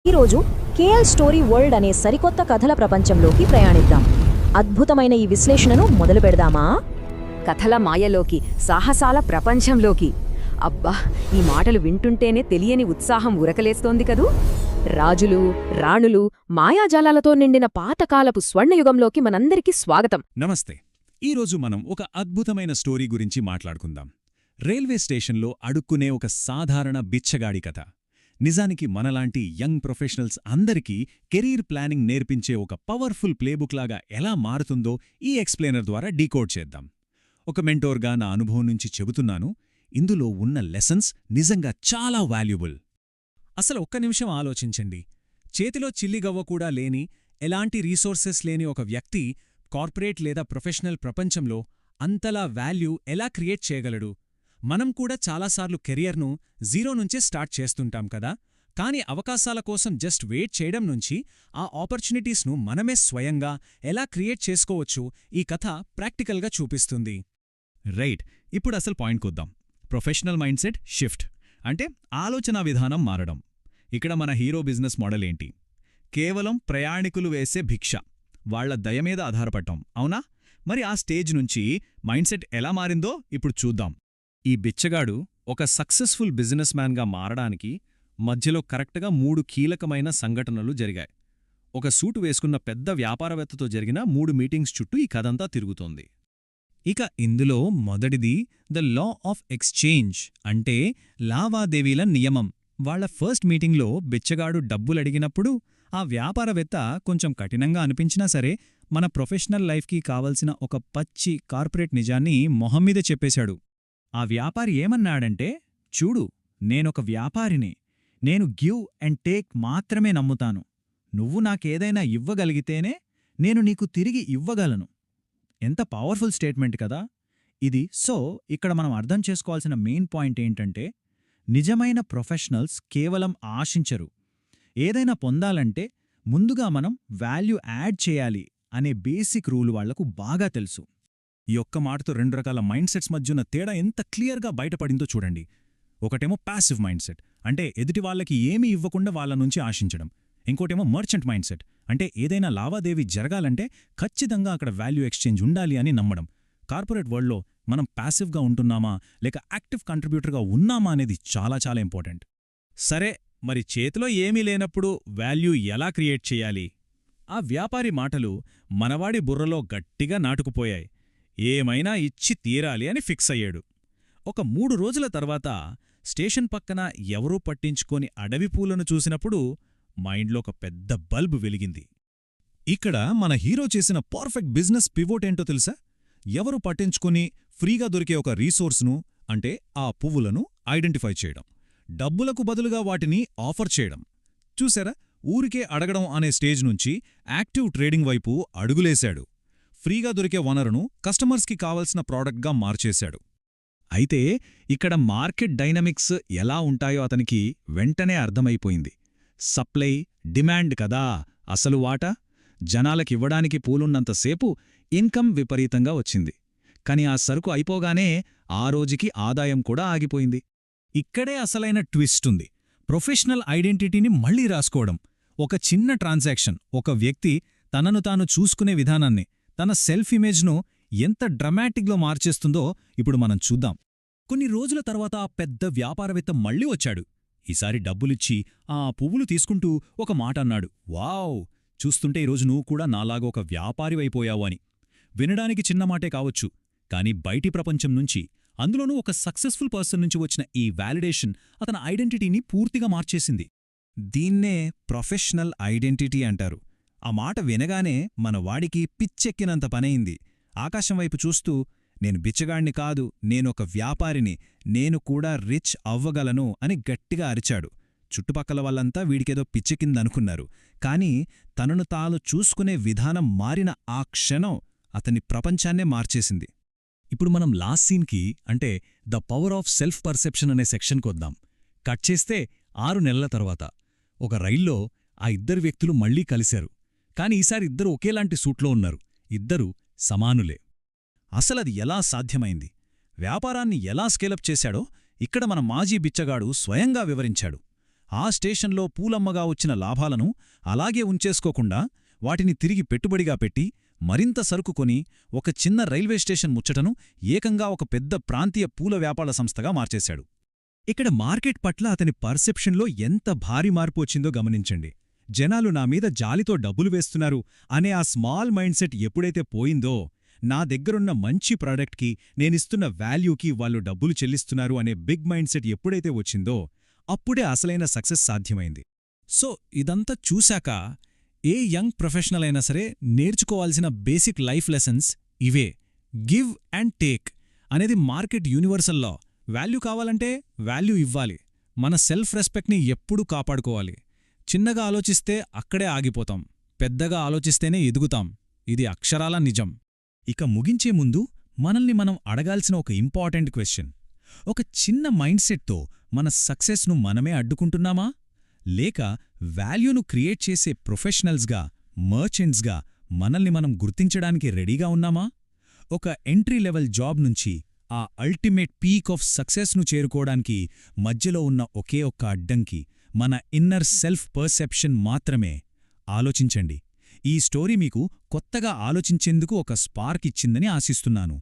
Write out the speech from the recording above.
ఈరోజు KL story world అనే సరికొత్త కథల ప్రపంచంలోకి ప్రయాణిద్దాం. అద్భుతమైన ఈ విశ్లేషణను మొదలు పెడదామా? కథల మాయలోకి, సాహసాల ప్రపంచంలోకి. అబ్బా, ఈ మాటలు వింటుంటేనే తెలియని ఉత్సాహం ఉరకలేస్తోంది కదూ. రాజులు, రాణులు, మాయాజాలాలతో నిండిన పాతకాలపు స్వర్ణయుగంలోకి మనందరికీ స్వాగతం. నమస్తే. ఈరోజు మనం ఒక అద్భుతమైన స్టోరీ గురించి మాట్లాడుకుందాం. రైల్వే స్టేషన్లో అడుక్కునే ఒక సాధారణ బిచ్చగాడి కథ. నిజానికి మనలాంటి యంగ్ ప్రొఫెషనల్స్ అందరికీ కెరీర్ ప్లానింగ్ నేర్పించే ఒక పవర్ఫుల్ ప్లేబుక్ లాగా ఎలా మారుతుందో ఈ ఎక్స్ప్లెయినర్ ద్వారా డీకోడ్ చేద్దాం. ఒక మెంటోర్గా నా అనుభవం నుంచి చెబుతున్నాను, ఇందులో ఉన్న లెసన్స్ నిజంగా చాలా వాల్యుబుల్. అసలు ఒక్క నిమిషం ఆలోచించండి. చేతిలో చిల్లిగవ్వ కూడా లేని, ఎలాంటి రీసోర్సెస్ లేని ఒక వ్యక్తి కార్పొరేట్ లేదా ప్రొఫెషనల్ ప్రపంచంలో అంతలా వాల్యూ ఎలా క్రియేట్ చేయగలడు? మనం కూడా చాలాసార్లు కెరియర్ను జీరో నుంచే స్టార్ట్ చేస్తుంటాం కదా. కానీ అవకాశాల కోసం జస్ట్ వెయిట్ చేయడం నుంచి ఆ ఆపర్చునిటీస్ను మనమే స్వయంగా ఎలా క్రియేట్ చేసుకోవచ్చు ఈ కథ ప్రాక్టికల్గా చూపిస్తుంది. రైట్, ఇప్పుడు అసలు పాయింట్కొద్దాం. ప్రొఫెషనల్ మైండ్ సెట్ షిఫ్ట్ అంటే ఆలోచనా విధానం మారడం. ఇక్కడ మన హీరో బిజినెస్ మోడల్ ఏంటి? కేవలం ప్రయాణికులు వేసే భిక్ష, వాళ్ల దయమీద ఆధారపడటం, అవునా? మరి ఆ స్టేజ్ నుంచి మైండ్ సెట్ ఎలా మారిందో ఇప్పుడు చూద్దాం. ఈ బిచ్చగాడు ఒక సక్సెస్ఫుల్ బిజినెస్ మ్యాన్గా మారడానికి మధ్యలో కరెక్ట్గా 3 కీలకమైన సంఘటనలు జరిగాయి. ఒక సూటు వేసుకున్న పెద్ద వ్యాపారవేత్తతో జరిగిన 3 మీటింగ్స్ చుట్టూ ఈ కథంతా తిరుగుతోంది. ఇక ఇందులో మొదటిది ద లా ఆఫ్ ఎక్స్చేంజ్, అంటే లావాదేవీల నియమం. వాళ్ల ఫస్ట్ మీటింగ్లో బిచ్చగాడు డబ్బులడిగినప్పుడు ఆ వ్యాపారవేత్త కొంచెం కఠినంగా అనిపించినా సరే మన ప్రొఫెషనల్ లైఫ్కి కావలసిన ఒక పచ్చి కార్పొరేట్ నిజాన్ని మొహమ్మీద చెప్పేశాడు. ఆ వ్యాపారి ఏమన్నాడంటే, చూడు, నేనొక వ్యాపారిని, నేను గివ్ అండ్ టేక్ మాత్రమే నమ్ముతాను. నువ్వు నాకేదైనా ఇవ్వగలిగితేనే నేను నీకు తిరిగి ఇవ్వగలను. ఎంత పవర్ఫుల్ స్టేట్మెంట్ కదా ఇది. సో ఇక్కడ మనం అర్థం చేసుకోవాల్సిన మెయిన్ పాయింట్ ఏంటంటే, నిజమైన ప్రొఫెషనల్స్ కేవలం ఆశించరు. ఏదైనా పొందాలంటే ముందుగా మనం వాల్యూ యాడ్ చేయాలి అనే బేసిక్ రూల్ వాళ్లకు బాగా తెలుసు. ఈ ఒక్క మాటతో 2 రకాల మైండ్ సెట్స్ మధ్యున్న తేడా ఎంత క్లియర్గా బయటపడిందో చూడండి. ఒకటేమో ప్యాసివ్ మైండ్ సెట్, అంటే ఎదుటి వాళ్ళకి ఏమీ ఇవ్వకుండా వాళ్ళ నుంచి ఆశించడం. ఇంకోటేమో మర్చెంట్ మైండ్ సెట్, అంటే ఏదైనా లావాదేవీ జరగాలంటే ఖచ్చితంగా అక్కడ వాల్యూ ఎక్స్చేంజ్ ఉండాలి అని నమ్మడం. కార్పొరేట్ వరల్డ్లో మనం ప్యాసివ్గా ఉంటున్నామా లేక యాక్టివ్ కంట్రిబ్యూటర్గా ఉన్నామా అనేది చాలా చాలా ఇంపార్టెంట్. సరే, మరి చేతిలో ఏమీ లేనప్పుడు వాల్యూ ఎలా క్రియేట్ చేయాలి? ఆ వ్యాపారి మాటలు మనవాడి బుర్రలో గట్టిగా నాటుకుపోయాయి. ఏమైనా ఇచ్చి తీరాలి అని ఫిక్స్ అయ్యాడు. ఒక 3 రోజుల తర్వాత స్టేషన్ పక్కన ఎవరూ పట్టించుకోని అడవి పూలను చూసినప్పుడు మైండ్లో ఒక పెద్ద బల్బు వెలిగింది. ఇక్కడ మన హీరో చేసిన పర్ఫెక్ట్ బిజినెస్ పివోట్ ఏంటో తెలుసా? ఎవరు పట్టించుకుని ఫ్రీగా దొరికే ఒక రీసోర్స్ను, అంటే ఆ పువ్వులను ఐడెంటిఫై చేయడం, డబ్బులకు బదులుగా వాటిని ఆఫర్ చేయడం. చూసారా, ఊరికే అడగడం అనే స్టేజ్ నుంచి యాక్టివ్ ట్రేడింగ్ వైపు అడుగులేశాడు. ఫ్రీగా దొరికే వనరును కస్టమర్స్కి కావలసిన ప్రాడక్ట్గా మార్చేశాడు. అయితే ఇక్కడ మార్కెట్ డైనమిక్స్ ఎలా ఉంటాయో అతనికి వెంటనే అర్థమైపోయింది. సప్లై, డిమాండ్ కదా అసలు వాటా. జనాలకివ్వడానికి పూలున్నంతసేపు ఇన్కమ్ విపరీతంగా వచ్చింది. కాని ఆ సరుకు అయిపోగానే ఆ రోజుకి ఆదాయం కూడా ఆగిపోయింది. ఇక్కడే అసలైన ట్విస్ట్ ఉంది. ప్రొఫెషనల్ ఐడెంటిటీని మళ్లీ రాసుకోవడం. ఒక చిన్న ట్రాన్సాక్షన్ ఒక వ్యక్తి తనను తాను చూసుకునే విధానాన్ని, తన సెల్ఫ్ ఇమేజ్ను ఎంత డ్రమాటిక్గా మార్చేస్తుందో ఇప్పుడు మనం చూద్దాం. కొన్ని రోజుల తర్వాత ఆ పెద్ద వ్యాపారవేత్త మళ్లీ వచ్చాడు. ఈసారి డబ్బులిచ్చి ఆ పువ్వులు తీసుకుంటూ ఒక మాట అన్నాడు. వావ్, చూస్తుంటే ఈరోజు నువ్వు కూడా నాలాగా ఒక వ్యాపారివైపోయావు అని. వినడానికి చిన్నమాటే కావచ్చు, కాని బయటి ప్రపంచం నుంచి, అందులోనూ ఒక సక్సెస్ఫుల్ పర్సన్ నుంచి వచ్చిన ఈ వాలిడేషన్ అతని ఐడెంటిటీని పూర్తిగా మార్చేసింది. దీన్నే ప్రొఫెషనల్ ఐడెంటిటీ అంటారు. ఆ మాట వినగానే మన వాడికి పిచ్చెక్కినంత పనయింది. ఆకాశం వైపు చూస్తూ, నేను బిచ్చగాణ్ణి కాదు, నేనొక వ్యాపారిని, నేను కూడా రిచ్ అవ్వగలను అని గట్టిగా అరిచాడు. చుట్టుపక్కల వాళ్ళంతా వీడికేదో పిచ్చెక్కిందనుకున్నారు. కాని తనను తాను చూసుకునే విధానం మారిన ఆ క్షణం అతని ప్రపంచాన్నే మార్చేసింది. ఇప్పుడు మనం లాస్ట్ సీన్కి, అంటే the power of self perception అనే సెక్షన్కొద్దాం. కట్ చేస్తే 6 నెలల తర్వాత ఒక రైల్లో ఆ 2 వ్యక్తులు మళ్లీ కలిశారు. కాని ఈసారి ఇద్దరు ఒకేలాంటి సూట్లో ఉన్నారు. ఇద్దరూ సమానులే. అసలది ఎలా సాధ్యమైంది? వ్యాపారాన్ని ఎలా స్కేలప్ చేశాడో ఇక్కడ మన మాజీ బిచ్చగాడు స్వయంగా వివరించాడు. ఆ స్టేషన్లో పూలమ్మగా వచ్చిన లాభాలను అలాగే ఉంచేసుకోకుండా వాటిని తిరిగి పెట్టుబడిగా పెట్టి మరింత సరుకు కొని ఒక చిన్న రైల్వే స్టేషన్ ముచ్చటను ఏకంగా ఒక పెద్ద ప్రాంతీయ పూల వ్యాపార సంస్థగా మార్చేశాడు. ఇక్కడ మార్కెట్ పట్ల అతని పర్సెప్షన్లో ఎంత భారీ మార్పు వచ్చిందో గమనించండి. జనాలు నా మీద జాలితో డబ్బులు వేస్తున్నారు అనే ఆ స్మాల్ మైండ్ సెట్ ఎప్పుడైతే పోయిందో, నా దగ్గరున్న మంచి ప్రాడక్ట్కి నేనిస్తున్న వాల్యూకి వాళ్ళు డబ్బులు చెల్లిస్తున్నారు అనే బిగ్ మైండ్ సెట్ ఎప్పుడైతే వచ్చిందో అప్పుడే అసలైన సక్సెస్ సాధ్యమైంది. సో ఇదంతా చూశాక ఏ యంగ్ ప్రొఫెషనల్ అయినా సరే నేర్చుకోవాల్సిన బేసిక్ లైఫ్ లెసన్స్ ఇవే. గివ్ అండ్ టేక్ అనేది మార్కెట్ యూనివర్సల్ లా. వాల్యూ కావాలంటే వాల్యూ ఇవ్వాలి. మన సెల్ఫ్ రెస్పెక్ట్ని ఎప్పుడూ కాపాడుకోవాలి. చిన్నగా ఆలోచిస్తే అక్కడే ఆగిపోతాం, పెద్దగా ఆలోచిస్తేనే ఎదుగుతాం. ఇది అక్షరాల నిజం. ఇక ముగించే ముందు మనల్ని మనం అడగాల్సిన ఒక ఇంపార్టెంట్ క్వశ్చన్: ఒక చిన్న మైండ్ సెట్తో మన సక్సెస్ను మనమే అడ్డుకుంటున్నామా, లేక వాల్యూను క్రియేట్ చేసే ప్రొఫెషనల్స్గా, మర్చెంట్స్గా మనల్ని మనం గుర్తించడానికి రెడీగా ఉన్నామా? ఒక ఎంట్రీ లెవెల్ జాబ్ నుంచి ఆ అల్టిమేట్ పీక్ ఆఫ్ సక్సెస్ను చేరుకోవడానికి మధ్యలో ఉన్న ఒకే ఒక్క అడ్డంకి మన ఇన్నర్ సెల్ఫ్ పర్సెప్షన్ మాత్రమే. ఆలోచించండి. ఈ స్టోరీ మీకు కొత్తగా ఆలోచించేందుకు ఒక స్పార్క్ ఇచ్చిందని ఆశిస్తున్నాను.